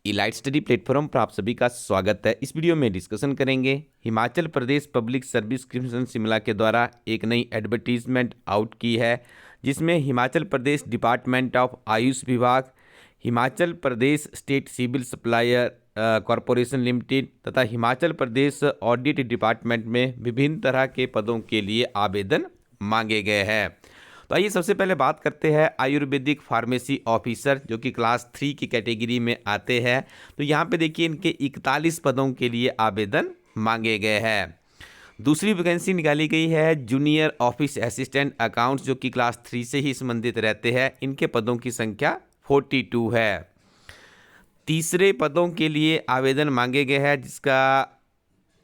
Elite study platform पर आप सभी का स्वागत है। इस वीडियो में डिस्कशन करेंगे Himachal Pradesh public service commission Shimla के द्वारा एक नई एडवर्टीजमेंट आउट की है, जिसमें हिमाचल प्रदेश डिपार्टमेंट ऑफ आयुष विभाग, Himachal Pradesh state civil supplier corporation limited तथा हिमाचल प्रदेश ऑडिट डिपार्टमेंट में विभिन्न तरह के पदों के लिए आवेदन मांगे गए हैं। तो आइए सबसे पहले बात करते हैं आयुर्वेदिक फार्मेसी ऑफिसर, जो कि क्लास 3 की कैटेगरी में आते हैं। तो यहाँ पे देखिए इनके 41 पदों के लिए आवेदन मांगे गए हैं। दूसरी वैकेंसी निकाली गई है जूनियर ऑफिस असिस्टेंट अकाउंट्स, जो कि क्लास 3 से ही संबंधित रहते हैं। इनके पदों की संख्या 42 है। तीसरे पदों के लिए आवेदन मांगे गए हैं, जिसका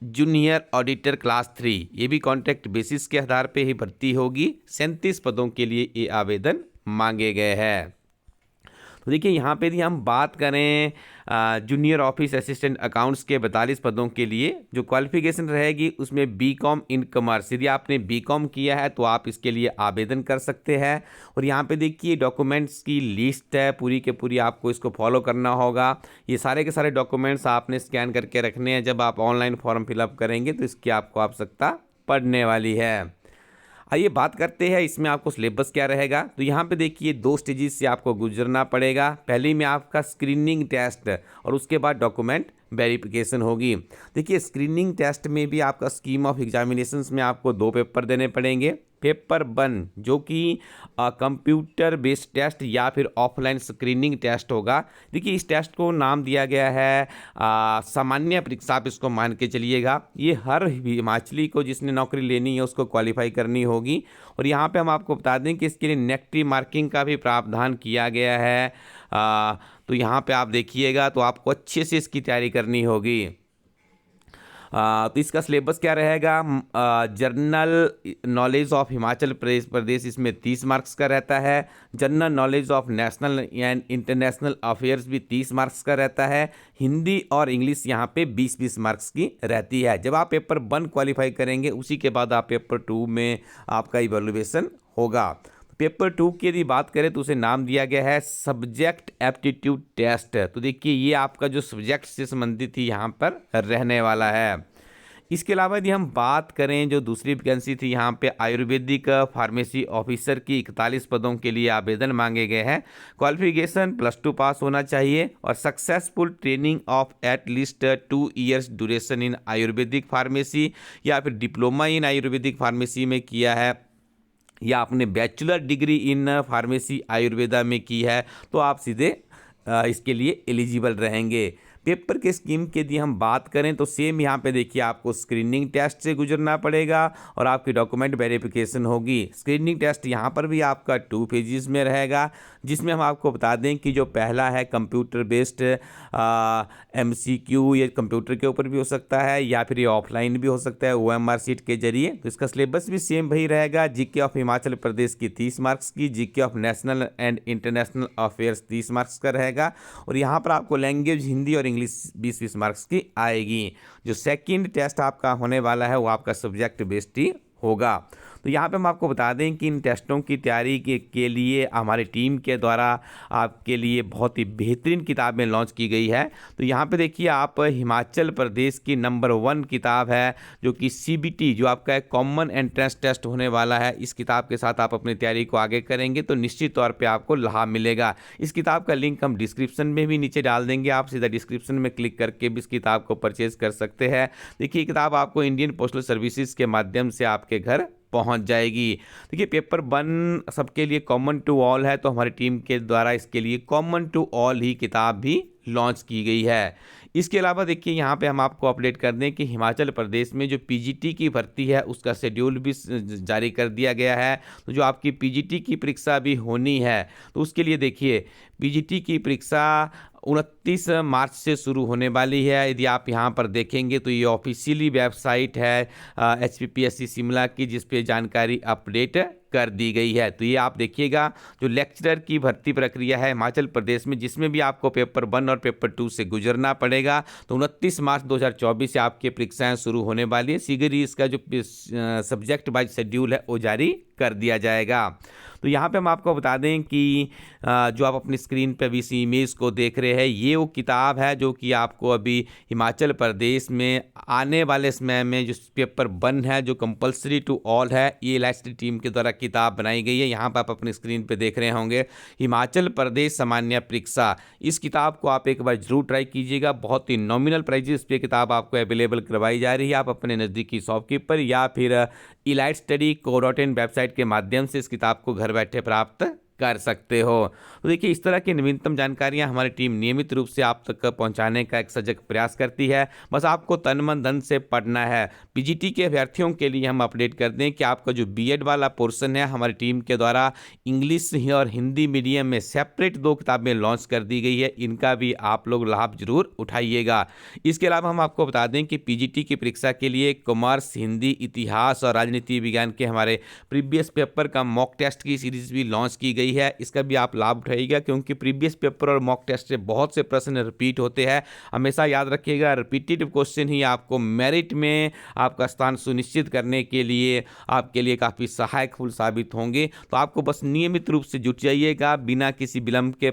जूनियर ऑडिटर क्लास 3, ये भी कॉन्ट्रैक्ट बेसिस के आधार पे ही भर्ती होगी। 37 पदों के लिए ये आवेदन मांगे गए हैं। तो देखिए यहाँ पे यदि हम बात करें जूनियर ऑफिस असिस्टेंट अकाउंट्स के 42 पदों के लिए जो क्वालिफिकेशन रहेगी उसमें बीकॉम इन कॉमर्स, यदि आपने बीकॉम किया है तो आप इसके लिए आवेदन कर सकते हैं। और यहाँ पे देखिए डॉक्यूमेंट्स की लिस्ट है पूरी के पूरी, आपको इसको फॉलो करना होगा। ये सारे के सारे डॉक्यूमेंट्स आपने स्कैन करके रखने हैं। जब आप ऑनलाइन फॉर्म फिलअप करेंगे तो इसकी आपको आवश्यकता पड़ने वाली है। आइए बात करते हैं इसमें आपको सिलेबस क्या रहेगा। तो यहाँ पे देखिए 2 स्टेजेस से आपको गुजरना पड़ेगा। पहले में आपका स्क्रीनिंग टेस्ट और उसके बाद डॉक्यूमेंट वेरिफिकेशन होगी। देखिए स्क्रीनिंग टेस्ट में भी आपका स्कीम ऑफ एग्जामिनेशंस में आपको 2 पेपर देने पड़ेंगे। पेपर 1 जो कि कंप्यूटर बेस्ड टेस्ट या फिर ऑफलाइन स्क्रीनिंग टेस्ट होगा। देखिए इस टेस्ट को नाम दिया गया है सामान्य परीक्षा, आप इसको मान के चलिएगा। ये हर हिमाचली को जिसने नौकरी लेनी है उसको क्वालिफाई करनी होगी। और यहाँ पे हम आपको बता दें कि इसके लिए नेगेटिव मार्किंग का भी प्रावधान किया गया है। तो यहाँ पे आप देखिएगा तो आपको अच्छे से इसकी तैयारी करनी होगी। तो इसका सिलेबस क्या रहेगा, general knowledge of Himachal Pradesh इसमें 30 मार्क्स का रहता है। General knowledge of national and international affairs भी 30 मार्क्स का रहता है। हिंदी और इंग्लिश यहाँ पे 20-20 मार्क्स की रहती है। जब आप पेपर 1 क्वालिफाई करेंगे उसी के बाद आप पेपर 2 में आपका इवैल्यूएशन होगा। पेपर 2 की यदि बात करें तो उसे नाम दिया गया है सब्जेक्ट एप्टीट्यूड टेस्ट। तो देखिए ये आपका जो सब्जेक्ट से संबंधित ही यहाँ पर रहने वाला है। इसके अलावा यदि हम बात करें जो दूसरी वैकेंसी थी यहाँ पे आयुर्वेदिक फार्मेसी ऑफिसर की 41 पदों के लिए आवेदन मांगे गए हैं। क्वालिफिकेशन +2 पास होना चाहिए और successful training of at least 2 years duration in Ayurvedic pharmacy या फिर डिप्लोमा इन आयुर्वेदिक फार्मेसी में किया है या आपने bachelor degree in pharmacy Ayurveda में की है तो आप सीधे इसके लिए एलिजिबल रहेंगे। पेपर के स्कीम के यदि हम बात करें तो सेम यहाँ पे देखिए आपको स्क्रीनिंग टेस्ट से गुजरना पड़ेगा और आपकी डॉक्यूमेंट वेरिफिकेशन होगी। स्क्रीनिंग टेस्ट यहाँ पर भी आपका 2 फेजेस में रहेगा, जिसमें हम आपको बता दें कि जो पहला है कंप्यूटर बेस्ड MCQ, ये कंप्यूटर के ऊपर भी हो सकता है या फिर ये ऑफलाइन भी हो सकता है OMR शीट के जरिए। तो इसका सिलेबस भी सेम वही रहेगा। जीके ऑफ हिमाचल प्रदेश की 30 मार्क्स की, GK of national and international affairs 30 marks का रहेगा और यहाँ पर आपको लैंग्वेज हिंदी और इंग्लिश 20-20 मार्क्स की आएगी। जो सेकंड टेस्ट आपका होने वाला है वो आपका सब्जेक्ट बेस्ड ही होगा। तो यहाँ पे हम आपको बता दें कि इन टेस्टों की तैयारी के लिए हमारी टीम के द्वारा आपके लिए बहुत ही बेहतरीन किताबें लॉन्च की गई है। तो यहाँ पे देखिए आप हिमाचल प्रदेश की नंबर 1 किताब है जो कि CBT जो आपका एक कॉमन एंट्रेंस टेस्ट होने वाला है। इस किताब के साथ आप अपनी तैयारी को आगे करेंगे तो निश्चित तौर पर आपको लाभ मिलेगा। इस किताब का लिंक हम डिस्क्रिप्शन में भी नीचे डाल देंगे, आप सीधा डिस्क्रिप्शन में क्लिक करके भी इस किताब को परचेज कर सकते हैं। देखिए किताब आपको इंडियन पोस्टल सर्विसेज के माध्यम से आपके घर पहुंच जाएगी। देखिए पेपर 1 सबके लिए कॉमन टू ऑल है, तो हमारी टीम के द्वारा इसके लिए कॉमन टू ऑल ही किताब भी लॉन्च की गई है। इसके अलावा देखिए यहाँ पे हम आपको अपडेट कर दें कि हिमाचल प्रदेश में जो PGT की भर्ती है उसका शेड्यूल भी जारी कर दिया गया है। तो जो आपकी PGT की परीक्षा भी होनी है तो उसके लिए देखिए PGT की परीक्षा 29 मार्च से शुरू होने वाली है। यदि आप यहाँ पर देखेंगे तो ये ऑफिशियली वेबसाइट है HPPSC शिमला की, जिस पे जानकारी अपडेट कर दी गई है। तो ये आप देखिएगा जो लेक्चरर की भर्ती प्रक्रिया है हिमाचल प्रदेश में, जिसमें भी आपको पेपर 1 और पेपर 2 से गुजरना पड़ेगा। तो 29 मार्च 2024 से आपकी परीक्षाएं शुरू होने वाली है। शीघ्र ही इसका जो सब्जेक्ट वाइज शेड्यूल है वो जारी कर दिया जाएगा। तो यहाँ पे हम आपको बता दें कि जो आप अपनी स्क्रीन पे अभी इस इमेज को देख रहे हैं, ये वो किताब है जो कि आपको अभी हिमाचल प्रदेश में आने वाले समय में जो पेपर 1 है, जो कंपलसरी टू ऑल है, ये एलआईसी टीम के द्वारा किताब बनाई गई है। यहाँ पर आप अपनी स्क्रीन पे देख रहे होंगे हिमाचल प्रदेश सामान्य परीक्षा। इस किताब को आप एक बार जरूर ट्राई कीजिएगा। बहुत ही नॉमिनल प्राइजेस पे किताब आपको अवेलेबल करवाई जा रही है। आप अपने नज़दीकी शॉपकीपर या फिर elitestudy.co.in वेबसाइट के माध्यम से इस किताब को घर बैठे प्राप्त कर सकते हो। तो देखिए, इस तरह की नवीनतम जानकारियां हमारी टीम नियमित रूप से आप तक पहुंचाने का एक सजग प्रयास करती है। बस आपको तन मन धन से पढ़ना है। पीजीटी के अभ्यर्थियों के लिए हम अपडेट कर दें कि आपका जो बीएड वाला पोर्शन है, हमारी टीम के द्वारा इंग्लिश और हिंदी मीडियम में सेपरेट 2 किताबें लॉन्च कर दी गई है। इनका भी आप लोग लाभ जरूर उठाइएगा। इसके अलावा हम आपको बता दें कि पीजीटी की परीक्षा के लिए कॉमर्स, हिंदी, इतिहास और राजनीति विज्ञान के हमारे प्रीवियस पेपर का मॉक टेस्ट की सीरीज भी लॉन्च की गई है। इसका भी आप लाभ उठाइएगा, क्योंकि प्रीवियस पेपर और मॉक टेस्ट से बहुत से प्रश्न रिपीट होते हैं। हमेशा याद रखिएगा, रिपीटेड क्वेश्चन ही आपको मेरिट में आपका स्थान सुनिश्चित करने के लिए आपके लिए काफ़ी सहायक फुल साबित होंगे। तो आपको बस नियमित रूप से जुट जाइएगा, बिना किसी विलंब के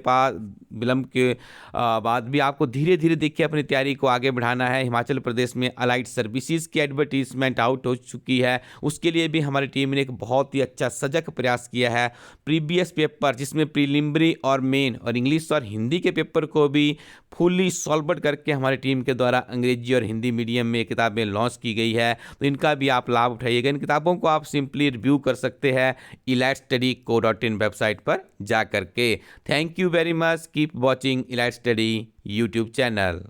बाद भी आपको धीरे धीरे देखिए अपनी तैयारी को आगे बढ़ाना है। हिमाचल प्रदेश में अलाइड सर्विसेज की एडवर्टीजमेंट आउट हो चुकी है, उसके लिए भी हमारी टीम ने एक बहुत ही अच्छा सजग प्रयास किया है। प्रीवियस पेपर जिसमें प्रीलिमिनरी और मेन और इंग्लिश और हिंदी के पेपर को भी फुली सॉल्व करके हमारी टीम के द्वारा अंग्रेजी और हिंदी मीडियम में किताबें लॉन्च की गई है। तो इनका भी आप लाभ उठाइएगा। इन किताबों को आप सिंपली रिव्यू कर सकते हैं elitestudy.co.in वेबसाइट पर जा करके। Thank you very much. Keep watching elite study YouTube channel.